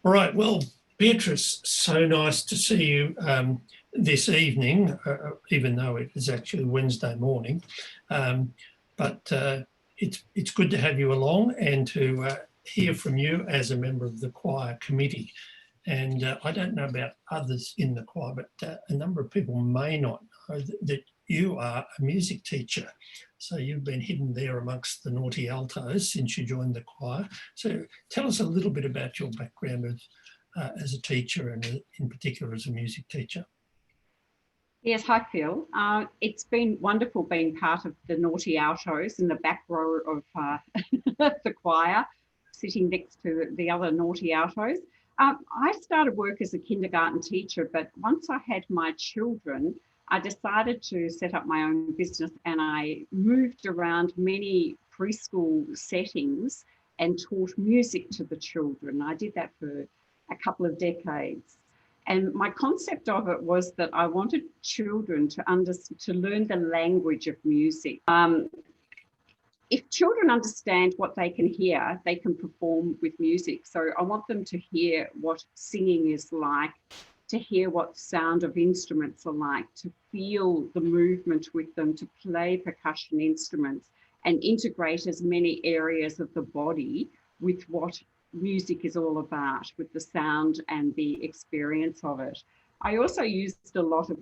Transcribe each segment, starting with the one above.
All right. Well, Beatrice, so nice to see you this evening, even though it is actually Wednesday morning. Um, but it's good to have you along and to hear from you as a member of the choir committee. And I don't know about others in the choir, but a number of people may not know that you are a music teacher. So you've been hidden there amongst the naughty altos since you joined the choir. So tell us a little bit about your background as a teacher and in particular as a music teacher. Yes, hi Phil. It's been wonderful being part of the Naughty Altos in the back row of the choir, sitting next to the other Naughty Altos. I started work as a kindergarten teacher, but once I had my children, I decided to set up my own business and I moved around many preschool settings and taught music to the children. I did that for a couple of decades. And my concept of it was that I wanted children to learn the language of music. If children understand what they can hear, they can perform with music. So I want them to hear what singing is like, to hear what sound of instruments are like, to feel the movement with them, to play percussion instruments and integrate as many areas of the body with what music is all about, with the sound and the experience of it. I also used a lot of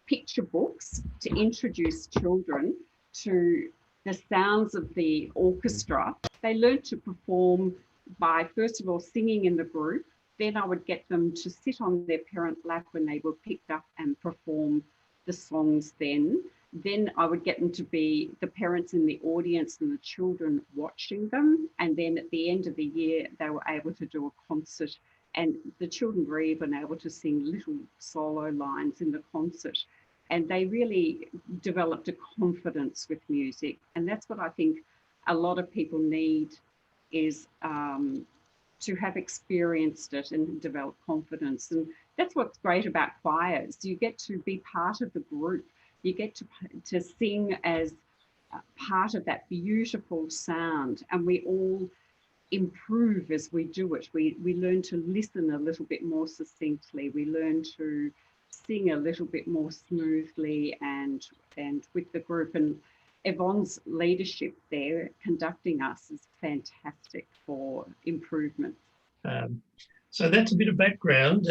picture books to introduce children to the sounds of the orchestra. They learned to perform by, first of all, singing in the group. Then I would get them to sit on their parent lap when they were picked up and perform the songs then. Then I would get them to be the parents in the audience and the children watching them. And then at the end of the year, they were able to do a concert and the children were even able to sing little solo lines in the concert. And they really developed a confidence with music. And that's what I think a lot of people need is to have experienced it and develop confidence. And that's what's great about choirs. You get to be part of the group. You get to sing as part of that beautiful sound, and we all improve as we do it. We learn to listen a little bit more succinctly. We learn to sing a little bit more smoothly and with the group. And Yvonne's leadership there conducting us is fantastic for improvement. So that's a bit of background.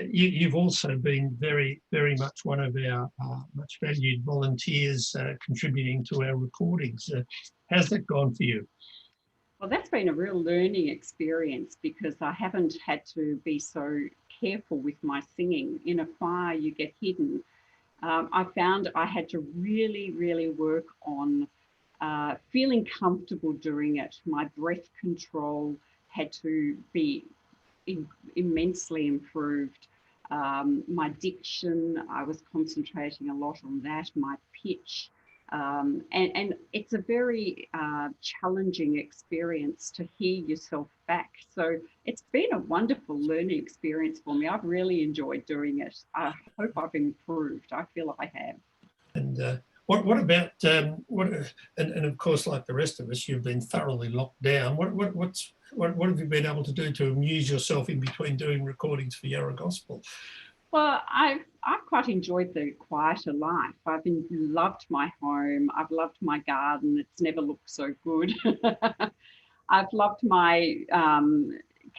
You've also been very, very much one of our much valued volunteers contributing to our recordings. How's that gone for you? Well, that's been a real learning experience because I haven't had to be so careful with my singing. In a choir, you get hidden. I found I had to really, really work on feeling comfortable doing it. My breath control had to be immensely improved. My diction, I was concentrating a lot on that, my pitch. And it's a very challenging experience to hear yourself back. So it's been a wonderful learning experience for me. I've really enjoyed doing it. I hope I've improved. I feel I have. And what about and of course, like the rest of us, you've been thoroughly locked down. What have you been able to do to amuse yourself in between doing recordings for Yarra Gospel? Well, I've quite enjoyed the quieter life. I've loved my home. I've loved my garden. It's never looked so good. I've loved my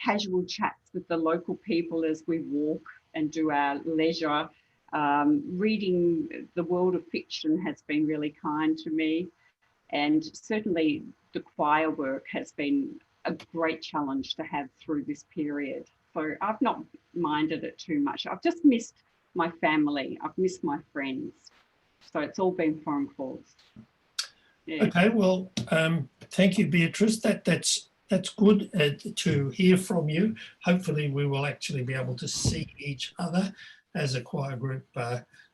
casual chats with the local people as we walk and do our leisure. Reading the world of fiction has been really kind to me. And certainly the choir work has been a great challenge to have through this period. So I've not minded it too much. I've just missed my family. I've missed my friends. So it's all been phone calls. Yeah. Okay, well, thank you, Beatrice. That's good to hear from you. Hopefully we will actually be able to see each other as a choir group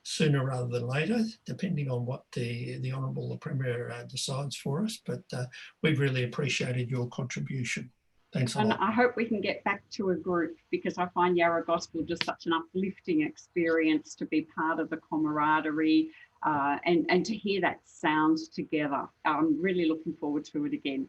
sooner rather than later, depending on what the Honourable the Premier decides for us. But we've really appreciated your contribution. Thanks a lot. And I hope we can get back to a group because I find Yarra Gospel just such an uplifting experience to be part of the camaraderie and to hear that sound together. I'm really looking forward to it again.